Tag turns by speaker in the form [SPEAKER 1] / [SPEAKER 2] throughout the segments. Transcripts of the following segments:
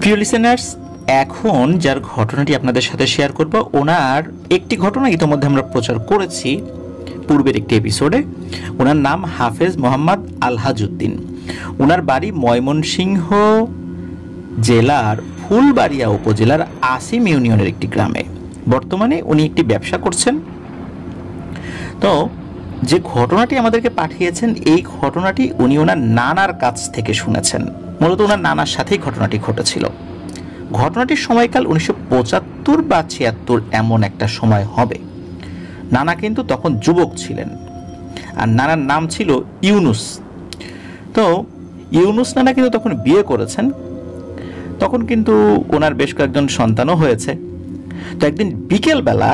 [SPEAKER 1] প্রিয় লিসেনার্স, এখন যার ঘটনাটি আপনাদের সাথে শেয়ার করব, ওনার একটি ঘটনা ইতিমধ্যে আমরা প্রচার করেছি পূর্বের একটি এপিসোডে। ওনার নাম হাফেজ মোহাম্মদ আলহাজউদ্দিন। ওনার বাড়ি ময়মনসিংহ জেলার ফুলবাড়িয়া উপজেলার আসিম ইউনিয়নের একটি গ্রামে। বর্তমানে উনি একটি ব্যবসা করছেন। তো যে ঘটনাটি আমাদেরকে পাঠিয়েছেন, এই ঘটনাটি উনি ওনার নানার কাছ থেকে শুনেছেন। মূলত ওনার নানার সাথেই ঘটনাটি ঘটেছিল। ঘটনাটির সময়কাল 1975 বা 76 এমন একটা সময় হবে। নানা কিন্তু তখন যুবক ছিলেন, আর নানার নাম ছিল ইউনুস। তো ইউনুস নানা কিন্তু তখন বিয়ে করেছেন। তখন কিন্তু ওনার বেশ কয়েকজন সন্তানও হয়েছে। তো একদিন বিকেলবেলা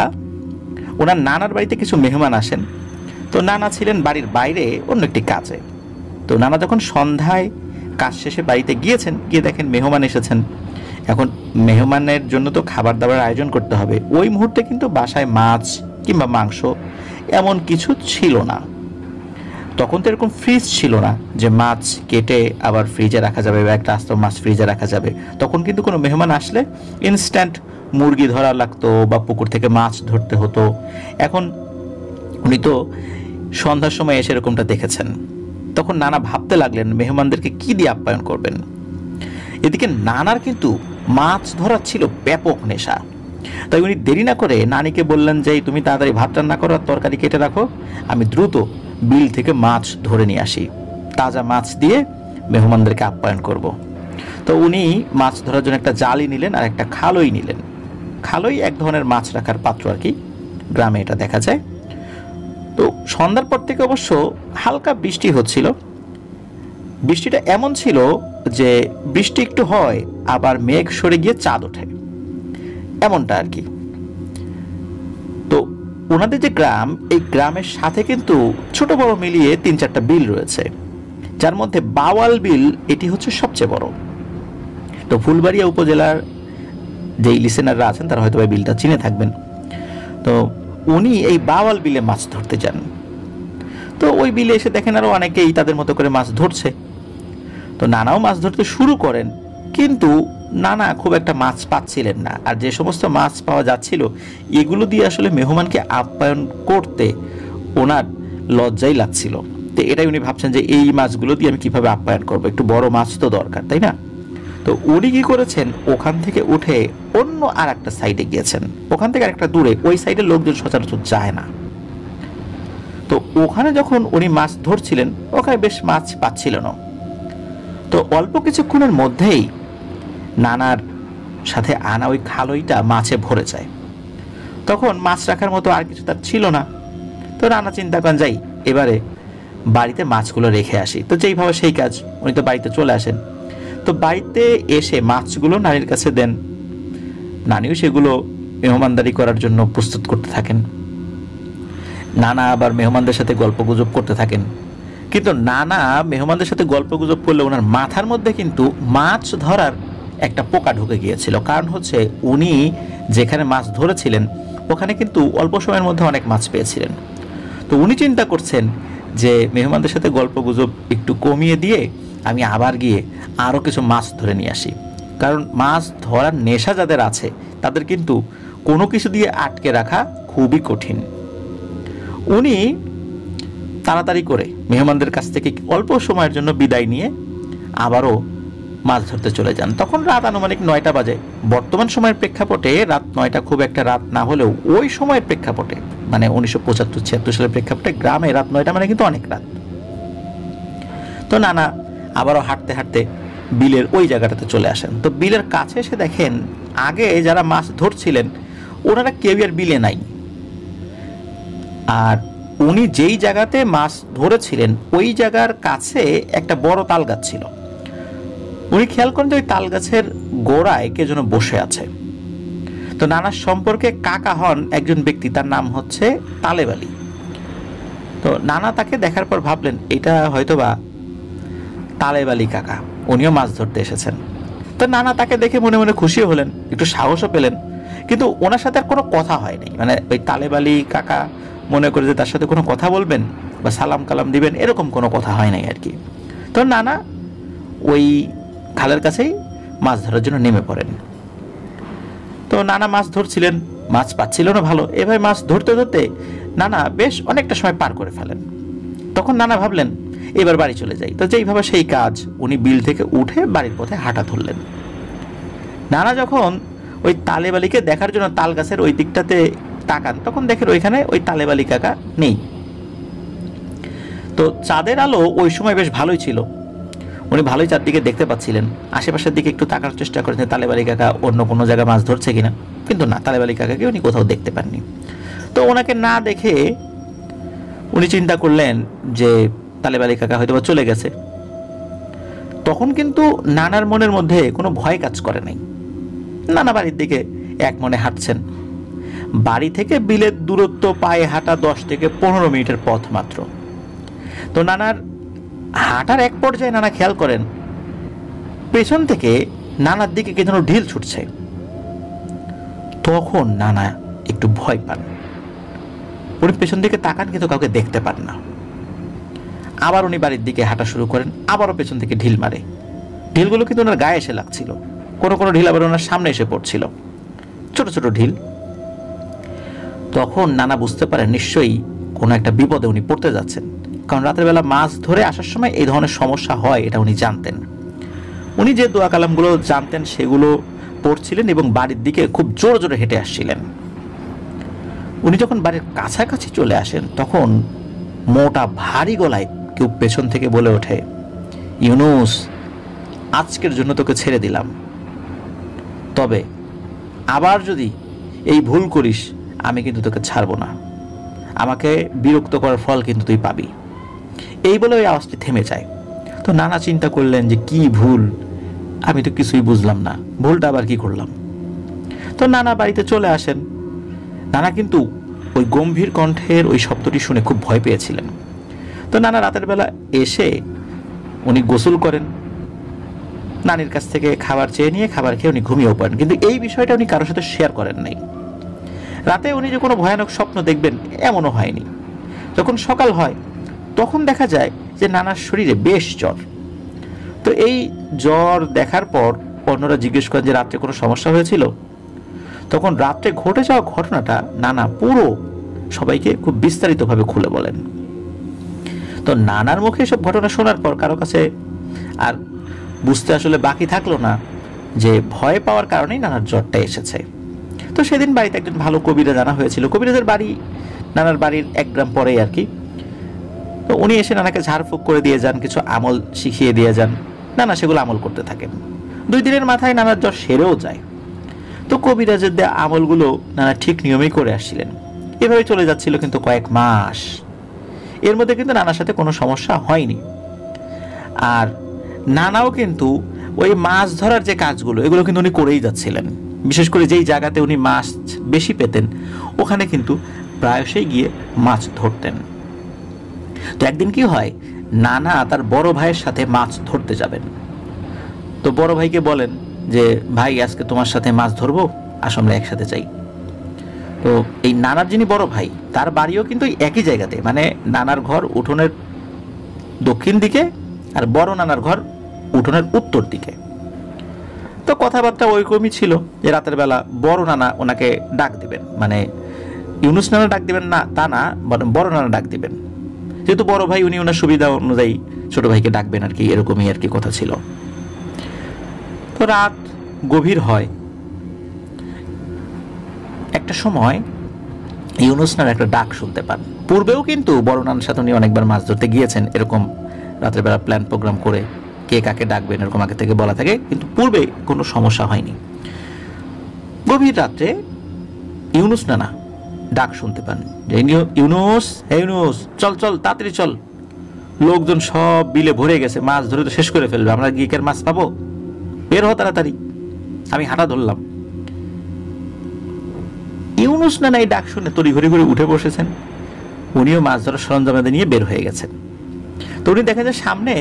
[SPEAKER 1] ওনার নানার বাড়িতে কিছু মেহমান আসেন। তো নানা ছিলেন বাড়ির বাইরে অন্য একটি কাজে। তো নানা যখন সন্ধ্যায় কাজ শেষে বাড়িতে গিয়েছেন, গিয়ে দেখেন মেহমান এসেছেন। এখন মেহমানের জন্য তো খাবার দাবার আয়োজন করতে হবে। ওই মুহূর্তে কিন্তু বাসায় মাছ কিংবা মাংস এমন কিছু ছিল না। তখন তো এরকম ফ্রিজ ছিল না যে মাছ কেটে আবার ফ্রিজে রাখা যাবে বা একটা আস্ত মাছ ফ্রিজে রাখা যাবে। তখন কিন্তু কোনো মেহমান আসলে ইনস্ট্যান্ট মুরগি ধরা লাগতো বা পুকুর থেকে মাছ ধরতে হতো। এখন উনি তো সন্ধ্যার সময় এসে এরকমটা দেখেছেন। তখন নানা ভাবতে লাগলেন মেহমানদেরকে কি দিয়ে আপ্যায়ন করবেন। এদিকে নানার কিন্তু মাছ ধরা ছিল ব্যাপক নেশা। তাই উনি দেরি না করে নানিকে বললেন যে তুমি তাড়াতাড়ি ভাত রান্না করো আর তরকারি কেটে রাখো, আমি দ্রুত বিল থেকে মাছ ধরে নিয়ে আসি, তাজা মাছ দিয়ে মেহমানদেরকে আপ্যায়ন করব। তো উনি মাছ ধরার জন্য একটা জালি নিলেন আর একটা খালই নিলেন। খালই এক ধরনের মাছ রাখার পাত্র আর কি, গ্রামে এটা দেখা যায়। তো সন্ধ্যার পর থেকে অবশ্য হালকা বৃষ্টি হচ্ছিল। বৃষ্টিটা এমন ছিল যে বৃষ্টি একটু হয় আবার মেঘ সরে গিয়ে চাঁদ ওঠে, এমনটা আর কি। তো ওনাদের যে গ্রাম, এই গ্রামের সাথে কিন্তু ছোট বড় মিলিয়ে 3-4টা বিল রয়েছে, যার মধ্যে বাওয়াল বিল এটি হচ্ছে সবচেয়ে বড়। তো ফুলবাড়িয়া উপজেলার যেই লিসেনাররা আছেন তারা হয়তো বিলটা চিনে থাকবেন। তো উনি এই বাওয়াল বিলে মাছ ধরতে যান। তো ওই বিলে এসে দেখেন আরো অনেকেই তাদের মতো করে মাছ ধরছে। তো নানাও মাছ ধরতে শুরু করেন, কিন্তু নানা খুব একটা মাছ পাচ্ছিলেন না। আর যে সমস্ত মাছ পাওয়া যাচ্ছিল এগুলো দিয়ে আসলে মেহমানকে আপ্যায়ন করতে ওনার লজ্জাই লাগছিল। তো এটাই উনি ভাবছেন যে এই মাছগুলো দিয়ে আমি কিভাবে আপ্যায়ন করবো, একটু বড় মাছ তো দরকার, তাই না? তো উনি কি করেছেন, ওখান থেকে উঠে অন্য আর একটা সাইডে গিয়েছেন। ওখান থেকে আরেকটা দূরে, ওই সাইডে লোকজন সচরাচর যায় না। তো ওখানে যখন উনি মাছ ধরছিলেন, ওখানে বেশ মাছ পাচ্ছিল না। তো অল্প কিছুক্ষণের মধ্যেই নানার সাথে আনা ওই খালইটা মাছে ভরে যায়। তখন মাছ রাখার মতো আর কিছু তার ছিল না। তো নানা চিন্তা করেন যাই এবারে বাড়িতে মাছগুলো রেখে আসি। তো যেইভাবে সেই কাজ, উনি তো বাড়িতে চলে আসেন। তো বাড়িতে এসে মাছগুলো নানির কাছে দেন। নানিও সেগুলো মেহমানদারি করার জন্য প্রস্তুত করতে থাকেন। নানা আবার মেহমানদের সাথে গল্প গুজব করতে থাকেন। কিন্তু নানা মেহমানদের সাথে গল্প গুজব করলে ওনার মাথার মধ্যে কিন্তু মাছ ধরার একটা পোকা ঢুকে গিয়েছিল। কারণ হচ্ছে উনি যেখানে মাছ ধরেছিলেন ওখানে কিন্তু অল্প সময়ের মধ্যে অনেক মাছ পেয়েছিলেন। তো উনি চিন্তা করছেন যে মেহমানদের সাথে গল্প গুজব একটু কমিয়ে দিয়ে আমি আবার গিয়ে আরও কিছু মাছ ধরে নিয়ে আসি। কারণ মাছ ধরার নেশা যাদের আছে তাদের কিন্তু কোনো কিছু দিয়ে আটকে রাখা খুবই কঠিন। উনি তাড়াতাড়ি করে মেহমানদের কাছ থেকে অল্প সময়ের জন্য বিদায় নিয়ে আবারও মাছ ধরতে চলে যান। তখন রাত আনুমানিক 9টা বাজে। বর্তমান সময়ের প্রেক্ষাপটে রাত 9টা খুব একটা রাত না হলেও ওই সময়ের প্রেক্ষাপটে, মানে 1975-76 সালের প্রেক্ষাপটে গ্রামে রাত 9টা মানে কিন্তু অনেক রাত। তো নানা আবারও হাঁটতে হাঁটতে বিলের ওই জায়গাটাতে চলে আসেন। তো বিলের কাছে এসে দেখেন আগে যারা মাছ ধরছিলেন ওনারা কেউ আর বিলে নাই। আর উনি যেই জায়গাতে মাছ ধরেছিলেন ওই জায়গার কাছে একটা বড় তাল গাছ ছিল। উনি খেয়াল করেন যে ওই তাল গাছের গোড়ায় কে যেন বসে আছে। তো নানার সম্পর্কে কাকা হন একজন ব্যক্তি, তার নাম হচ্ছে তালেব আলী। তো নানা তাকে দেখার পর ভাবলেন এটা হয়তোবা তালেব আলী কাকা, উনিও মাছ ধরতে এসেছেন। তো নানা তাকে দেখে মনে মনে খুশিও হলেন, একটু সাহসও পেলেন। কিন্তু ওনার সাথে আর কোনো কথা হয়নি। মানে ওই তালেব আলী কাকা মনে করে যে তার সাথে কোনো কথা বলবেন বা সালাম কালাম দিবেন, এরকম কোনো কথা হয় নাই আর কি। তো নানা ওই খালের কাছেই মাছ ধরার জন্য নেমে পড়েন। তো নানা মাছ ধরছিলেন, মাছ পাচ্ছিল না ভালো, এভাবে মাছ ধরতে ধরতে নানা বেশ অনেকটা সময় পার করে ফেলেন। তখন নানা ভাবলেন এবার বাড়ি চলে যাই। তো যেইভাবে সেই কাজ, উনি বিল থেকে উঠে বাড়ির পথে হাঁটা ধরলেন। নানা যখন ওই তালেবালিকে দেখার জন্য তাল গাছের ওই দিকটাতে তাকান, তখন দেখেন ওইখানে ওই তালেবালি কাকা নেই। তো চাঁদের আলো ওই সময় বেশ ভালোই ছিল, উনি ভালোই চারদিকে দেখতে পাচ্ছিলেন। আশেপাশের দিকে একটু তাকার চেষ্টা করেছেন তালেবালি কাকা অন্য কোনো জায়গায় মাছ ধরছে কিনা, কিন্তু না, তালেবালি কাকাকে উনি কোথাও দেখতে পাননি। তো ওনাকে না দেখে উনি চিন্তা করলেন যে তালেবালি কাকা হয়তো চলে গেছে। তখন কিন্তু নানার মনের মধ্যে কোনো ভয় কাজ করে নাই। নানা বাড়ির দিকে এক মনে হাঁটছেন। বাড়ি থেকে বিলের দূরত্ব পায়ে হাঁটা 10 থেকে 15 মিনিটের পথ মাত্র। তো নানার হাঁটার এক পর্যায়ে নানা খেয়াল করেন পেছন থেকে নানার দিকে কে যেন ঢিল ছুটছে। তখন নানা একটু ভয় পান, উনি পেছন দিকে তাকান কিন্তু কাউকে দেখতে পান না। আবার উনি বাড়ির দিকে হাঁটা শুরু করেন, আবারও পেছন থেকে ঢিল মারে। ঢিলগুলো কিন্তু ওনার গায়ে এসে লাগছিল, কোনো কোনো ঢিল আবার ওনার সামনে এসে পড়ছিল, ছোট ছোট ঢিল। তখন নানা বুঝতে পারেন নিশ্চয়ই কোনো একটা বিপদে উনি পড়তে যাচ্ছেন, কারণ রাতের বেলা মাছ ধরে আসার সময় এই ধরনের সমস্যা হয় এটা উনি জানতেন। উনি যে দোয়া কালামগুলো জানতেন সেগুলো পড়ছিলেন এবং বাড়ির দিকে খুব জোরে জোরে হেঁটে আসছিলেন। উনি যখন বাড়ির কাছাকাছি চলে আসেন তখন মোটা ভারী গলায় কেউ পেছন থেকে বলে ওঠে, ইউনুস, আজকের জন্য তোকে ছেড়ে দিলাম, তবে আবার যদি এই ভুল করিস আমি কিন্তু তোকে ছাড়বো না, আমাকে বিরক্ত করার ফল কিন্তু তুই পাবি। এই বলে ওই আওয়াজটি থেমে যায়। তো নানা চিন্তা করলেন যে কি ভুল, আমি তো কিছুই বুঝলাম না, ভুলটা আবার কি করলাম। তো নানা বাড়িতে চলে আসেন। নানা কিন্তু ওই গম্ভীর কণ্ঠের ওই শব্দটি শুনে খুব ভয় পেয়েছিলেন। তো নানা রাতের বেলা এসে উনি গোসল করেন, নানির কাছ থেকে খাবার চেয়ে নিয়ে খাবার খেয়ে উনি ঘুমিয়েও পড়েন, কিন্তু এই বিষয়টা উনি কারোর সাথে শেয়ার করেন নাই। রাতে উনি যে কোনো ভয়ানক স্বপ্ন দেখবেন এমনও হয়নি। যখন সকাল হয় তখন দেখা যায় যে নানার শরীরে বেশ জ্বর। তো এই জ্বর দেখার পর অন্যরা জিজ্ঞেস করেন যে রাত্রে কোনো সমস্যা হয়েছিল। তখন রাত্রে ঘটে যাওয়া ঘটনাটা নানা পুরো সবাইকে খুব বিস্তারিতভাবে খুলে বলেন। তো নানার মুখে এসব ঘটনা শোনার পর কারো কাছে আর বুঝতে আসলে বাকি থাকলো না যে ভয় পাওয়ার কারণেই নানার জ্বরটা এসেছে। তো সেদিন বাড়িতে একজন ভালো কবিরাজ আনা হয়েছিল। কবিরাজের বাড়ি নানার বাড়ির 1 গ্রাম পরেই আর কি। তো উনি এসে নানাকে ঝাড়ফুঁক করে দিয়ে যান, কিছু আমল শিখিয়ে দিয়ে যান। নানা সেগুলো আমল করতে থাকেন। 2 দিনের মাথায় নানার জ্বর সেরেও যায়। তো কবিরাজের দেয়া আমলগুলো নানা ঠিক নিয়মেই করে আসছিলেন। এভাবে চলে যাচ্ছিল কিন্তু কয়েক মাস। এর মধ্যে কিন্তু নানার সাথে কোনো সমস্যা হয়নি। আর নানাও কিন্তু ওই মাছ ধরার যে কাজগুলো এগুলো কিন্তু উনি করেই যাচ্ছিলেন। বিশেষ করে যেই জায়গাতে উনি মাছ বেশি পেতেন ওখানে কিন্তু প্রায়শই গিয়ে মাছ ধরতেন। তো একদিন কি হয়, নানা তার বড় ভাইয়ের সাথে মাছ ধরতে যাবেন। তো বড় ভাইকে বলেন যে ভাই আজকে তোমার সাথে মাছ ধরবো, আসো আমরা একসাথে যাই। তো এই নানার যিনি বড় ভাই তার বাড়িও কিন্তু একই জায়গাতে, মানে নানার ঘর উঠোনের দক্ষিণ দিকে আর বড় নানার ঘর উঠোনের উত্তর দিকে। তো কথাবার্তা ওইরকমই ছিল যে রাতের বেলা বড় নানা ওনাকে ডাক দিবেন, মানে ইউনুস নানা ডাক দিবেন না তা না, বড় নানা ডাক দিবেন। যেহেতু বড় ভাই উনি ওনার সুবিধা অনুযায়ী ছোট ভাইকে ডাকবেন আর কি, এরকমই আর কি কথা ছিল। তো রাত গভীর হয়। একটা সময় ইউনুস নানার একটা ডাক শুনতে পান। পূর্বেও কিন্তু বড় নানার সাথে উনি অনেকবার মাছ ধরতে গিয়েছেন, এরকম রাতের বেলা প্ল্যান প্রোগ্রাম করে কে কাকে ডাকবেন এরকম আগে থেকে বলা থাকে, কিন্তু পূর্বে কোনো সমস্যা হয়নি। গভীর রাত্রে ইউনুস নানা ডাক শুনতে পান যে ইউনুস, হে ইউনুস, চল চল তাড়াতাড়ি চল, লোকজন সব বিলে ভরে গেছে, মাছ ধরে তো শেষ করে ফেলবে, আমরা গিয়ে কার মাছ পাবো, বের হ তাড়াতাড়ি, আমি হাঁটা ধরলাম। ইউনুস নানা এই ডাক শুনে তড়ি ঘড়ি ঘড়ি উঠে বসেছেন। উনিও মাছ ধরার সরঞ্জাম নিয়ে বের হয়ে গেছেন। তো উনি দেখেন যে সামনে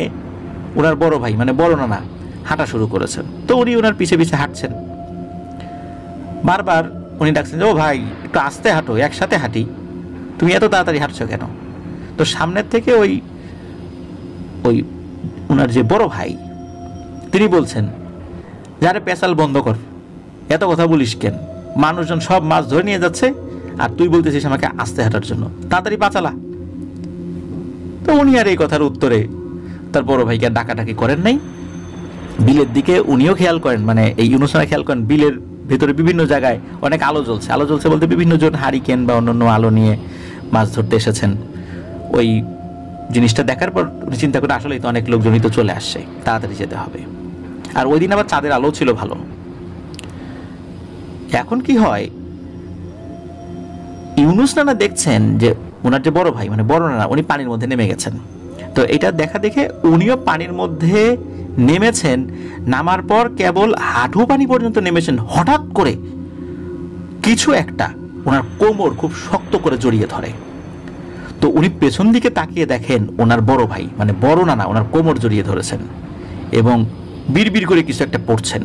[SPEAKER 1] ওনার বড় ভাই মানে বড় নানা হাঁটা শুরু করেছেন। তো উনি ওনার পিছে পিছে হাঁটছেন। বারবার উনি ডাকছেন যে ও ভাই একটু আস্তে হাঁটো, একসাথে হাঁটি, তুমি এত তাড়াতাড়ি হাঁটছো কেন? তো সামনের থেকে ওই ওই ওনার যে বড় ভাই তিনি বলছেন, যারে পেশাল বন্ধ কর, এত কথা বলিস কেন, মানুষজন সব মাছ ধরে নিয়ে যাচ্ছে আর তুই বলতেছিস আমাকে আস্তে হাঁটার জন্য, তাড়াতাড়ি পাচালা। তো উনি আর এই কথার উত্তরে তার বড় ভাইকে ডাকাডাকি করেন নাই। বিলের দিকে উনিও খেয়াল করেন, মানে এই ইউনুস নানা খেয়াল করেন বিলের ভেতরে বিভিন্ন জায়গায় অনেক আলো জ্বলছে। আলো জ্বলছে বলতে বিভিন্ন জন হারিকেন বা অন্যান্য আলো নিয়ে মাছ ধরতে এসেছেন। ওই জিনিসটা দেখার পর উনি চিন্তা করে আসলেই তো অনেক লোকজনই তো চলে আসছে, তাড়াতাড়ি যেতে হবে। আর ওই দিন আবার চাঁদের আলো ছিল ভালো। এখন কি হয়, ইউনুস নানা দেখছেন যে ওনার যে বড় ভাই মানে বড় নানা উনি পানির মধ্যে নেমে গেছেন। তো এটা দেখা দেখে উনিও পানির মধ্যে নেমেছেন। নামার পর কেবল হাঁটু পানি পর্যন্ত নেমেছেন, হঠাৎ করে কিছু একটা ওনার কোমর খুব শক্ত করে জড়িয়ে ধরে। তো উনি পেছন দিকে তাকিয়ে দেখেন ওনার বড় ভাই মানে বড় নানা ওনার কোমর জড়িয়ে ধরেছেন এবং বিড়বিড় করে কিছু একটা পড়ছেন।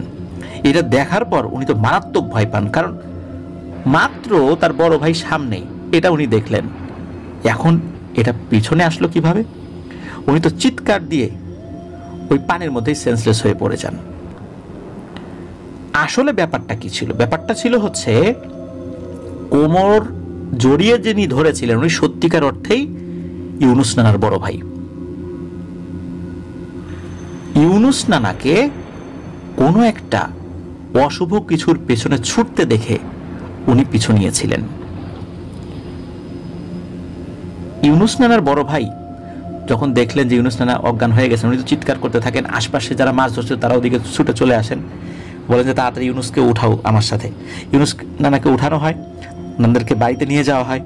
[SPEAKER 1] এটা দেখার পর উনি তো মারাত্মক ভয় পান, কারণ মাত্র তার বড় ভাই সামনে, এটা উনি দেখলেন। এখন এটা পিছনে আসলো কিভাবে? উনি তো চিৎকার দিয়ে ওই পানির মধ্যেই সেন্সলেস হয়ে পড়ে যান। আসলে ব্যাপারটা কি ছিল? ব্যাপারটা ছিল হচ্ছে কোমর জড়িয়ে যিনি ধরেছিলেন উনি সত্যিকার অর্থেই ইউনুস নানার বড় ভাই। ইউনুস নানাকে কোনো একটা অশুভ কিছুর পেছনে ছুটতে দেখে উনি পিছু নিয়েছিলেন। ইউনুস নানার বড় ভাই যখন দেখলেন যে ইউনুস নানা অজ্ঞান হয়ে গেছেন, উনি তো চিৎকার করতে থাকেন। আশপাশে যারা মাছ ধরছে তারা ওদিকে ছুটে চলে আসেন, বলেন যে তাড়াতাড়ি ইউনুসকে উঠাও আমার সাথে। ইউনুস নানাকে উঠানো হয়, ওনাদেরকে বাড়িতে নিয়ে যাওয়া হয়।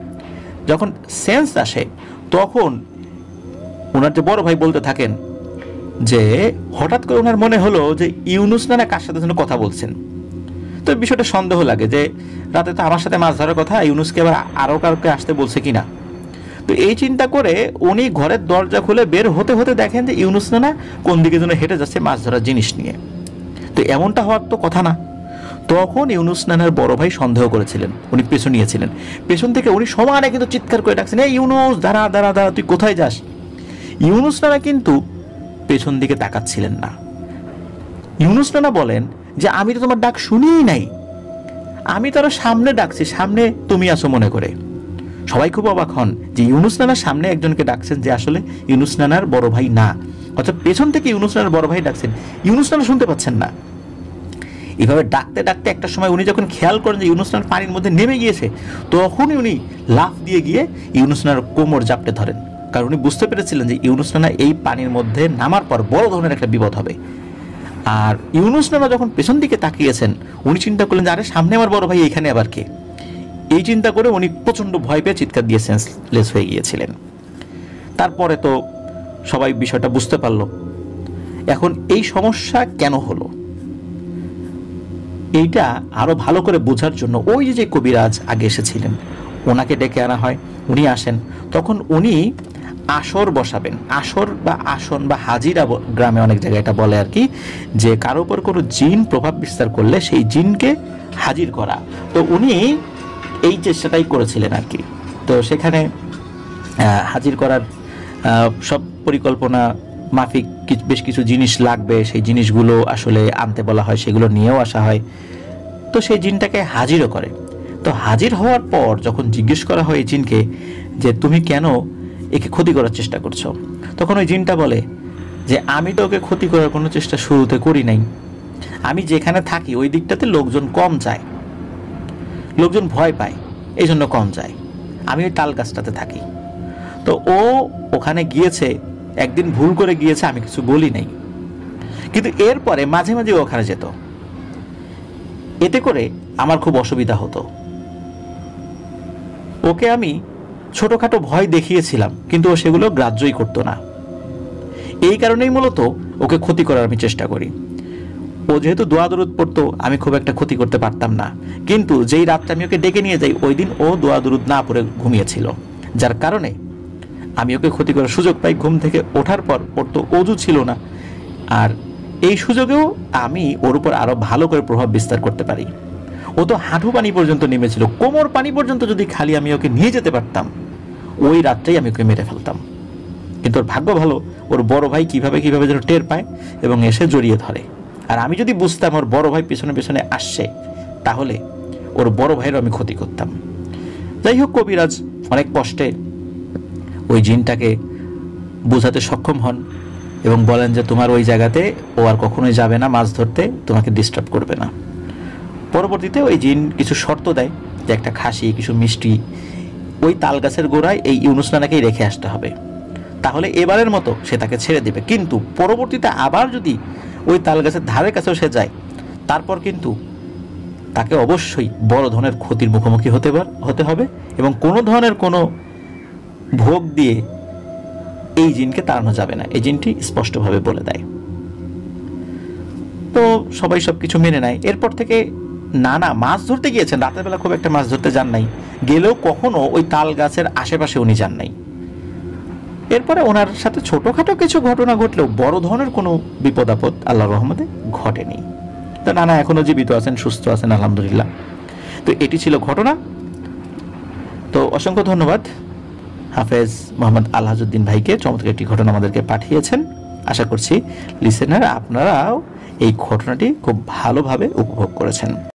[SPEAKER 1] যখন সেন্স আসে তখন ওনার যে বড় ভাই বলতে থাকেন যে হঠাৎ করে ওনার মনে হলো যে ইউনুস নানা কার সাথে যেন কথা বলছেন। তো বিষয়টা সন্দেহ লাগে যে রাতে তো আমার সাথে মাছ ধরার কথা, ইউনুসকে আবার আরও কাউকে আসতে বলছে কিনা। তো এই চিন্তা করে উনি ঘরের দরজা খুলে বের হতে হতে দেখেন যে ইউনুস নানা কোন দিকে যেন হেঁটে যাচ্ছে মাছ ধরার জিনিস নিয়ে। তো এমনটা হওয়ার তো কথা না। তখন ইউনুস নানার বড় ভাই সন্দেহ করেছিলেন, উনি পেছন নিয়েছিলেন। পেছন থেকে উনি সমানে কিন্তু চিৎকার করে ডাকছেন, এই ইউনুস দাঁড়া দাঁড়া দাঁড়া, তুই কোথায় যাস? ইউনুস নানা কিন্তু পেছন দিকে তাকাচ্ছিলেন না। ইউনুস নানা বলেন যে আমি তো তোমার ডাক শুনিই নাই, আমি তো আরো সামনে ডাকছি, সামনে তুমি আসো মনে করে। সবাই খুব অবাক হন যে ইউনুস নানার সামনে একজনকে ডাকছেন যে আসলে ইউনুস নানার বড় ভাই না, অর্থাৎ পেছন থেকে ইউনুস নানার বড় ভাই ডাকছেন, ইউনুস নানা শুনতে পাচ্ছেন না। এভাবে ডাকতে ডাকতে একটা সময় উনি যখন খেয়াল করেন যে ইউনুস নানা পানির মধ্যে নেমে গিয়েছে, তখনই উনি লাফ দিয়ে গিয়ে ইউনুস নানার কোমর জাপটে ধরেন, কারণ উনি বুঝতে পেরেছিলেন যে ইউনুস নানা এই পানির মধ্যে নামার পর বড় ধরনের একটা বিপদ হবে। আর ইউনুস নানা যখন পেছন দিকে তাকিয়েছেন উনি চিন্তা করলেন যে আরে সামনে আমার বড় ভাই, এখানে আবার কে? এই চিন্তা করে উনি প্রচন্ড ভয় পেয়ে চিৎকার দিয়ে সেন্সলেস হয়ে গিয়েছিলেন। তারপরে তো সবাই বিষয়টা বুঝতে পারলো। এখন এই সমস্যা কেন হলো এইটা আরো ভালো করে বোঝার জন্য ওই যে কবিরাজ আগে এসেছিলেন ওনাকে ডেকে আনা হয়। উনি আসেন, তখন উনি আসর বসাবেন। আসর বা আসন বা হাজিরা গ্রামে অনেক জায়গায় এটা বলে আর কি, যে কারো উপর কোনো জিন প্রভাব বিস্তার করলে সেই জিনকে হাজির করা। তো উনি এই চেষ্টাটাই করেছিলেন আর কি। তো সেখানে হাজির করার সব পরিকল্পনা মাফিক বেশ কিছু জিনিস লাগবে, সেই জিনিসগুলো আসলে আনতে বলা হয়, সেগুলো নিয়েও আসা হয়। তো সেই জিনটাকে হাজিরও করে। তো হাজির হওয়ার পর যখন জিজ্ঞেস করা হয় এই জিনকে যে তুমি কেন একে ক্ষতি করার চেষ্টা করছো, তখন ওই জিনটা বলে যে আমি তো ওকে ক্ষতি করার কোনো চেষ্টা শুরুতে করি নাই, আমি যেখানে থাকি ওই দিকটাতে লোকজন কম যায়, লোকজন ভয় পায়, এই জন্য কম যায়, আমি ওই তাল গাছটাতে থাকি। তো ও ওখানে গিয়েছে, একদিন ভুল করে গিয়েছে, আমি কিছু বলি নাই, কিন্তু এরপরে মাঝে মাঝে ওখানে যেত, এতে করে আমার খুব অসুবিধা হতো। ওকে আমি ছোটখাটো ভয় দেখিয়েছিলাম কিন্তু ও সেগুলো গ্রাহ্যই করতো না, এই কারণেই মূলত ওকে ক্ষতি করার আমি চেষ্টা করি। ও যেহেতু দোয়া দরুদ পড়তো আমি খুব একটা ক্ষতি করতে পারতাম না, কিন্তু যেই রাতটা আমি ওকে ডেকে নিয়ে যাই ওই দিন ও দোয়া দরুদ না পড়ে ঘুমিয়েছিল, যার কারণে আমি ওকে ক্ষতি করার সুযোগ পাই। ঘুম থেকে ওঠার পর ওর তো অজু ছিল না, আর এই সুযোগেও আমি ওর উপর আরো ভালো করে প্রভাব বিস্তার করতে পারি। ও তো হাঁটু পানি পর্যন্ত নেমেছিল, কোমর পানি পর্যন্ত যদি খালি আমি ওকে নিয়ে যেতে পারতাম ওই রাতটাই আমি ওকে মেরে ফেলতাম। কিন্তু ওর ভাগ্য ভালো, ওর বড় ভাই কিভাবে কিভাবে যেন টের পায় এবং এসে জড়িয়ে ধরে আর আমি যদি বুঝতাম ওর বড় ভাই পেছনে পেছনে আসছে, তাহলে ওর বড় ভাইয়েরও আমি ক্ষতি করতাম। যাই হোক, কবিরাজ অনেক কষ্টে ওই জিনটাকে বোঝাতে সক্ষম হন এবং বলেন যে তোমার ওই জায়গাতে ও আর কখনোই যাবে না মাছ ধরতে, তোমাকে ডিস্টার্ব করবে না। পরবর্তীতে ওই জিন কিছু শর্ত দেয় যে একটা খাসি, কিছু মিষ্টি ওই তাল গাছের গোড়ায় এই ইউনুস নানাকেই রেখে আসতে হবে, তাহলে এবারের মতো সে তাকে ছেড়ে দেবে। কিন্তু পরবর্তীতে আবার যদি ওই তাল গাছের ধারের কাছেও সে যায়, তারপর কিন্তু তাকে অবশ্যই বড় ধরনের ক্ষতির মুখোমুখি হতে হবে এবং কোনো ধরনের কোনো ভোগ দিয়ে এই জিনকে তাড়ানো যাবে না, এই জিনটি স্পষ্টভাবে বলে দেয়। তো সবাই সবকিছু মেনে নেয়। এরপর থেকে নানা মাছ ধরতে গিয়েছেন, রাতের বেলা খুব একটা মাছ ধরতে যান নাই, গেলেও কখনো ওই তাল গাছের আশেপাশে উনি যান নাই। এরপরে ওনার সাথে ছোটখাটো কিছু ঘটনা ঘটলেও বড় ধরনের কোনো বিপদ আপদ আল্লাহর রহমতে ঘটেনি। তো নানা এখনো জীবিত আছেন, সুস্থ আছেন আলহামদুলিল্লাহ। তো এটি ছিল ঘটনা। তো অসংখ্য ধন্যবাদ হাফেজ মোহাম্মদ আলহাজউদ্দিন ভাইকে, চমৎকার একটি ঘটনা আমাদেরকে পাঠিয়েছেন। আশা করছি লিসেনার আপনারাও এই ঘটনাটি খুব ভালোভাবে উপভোগ করেছেন।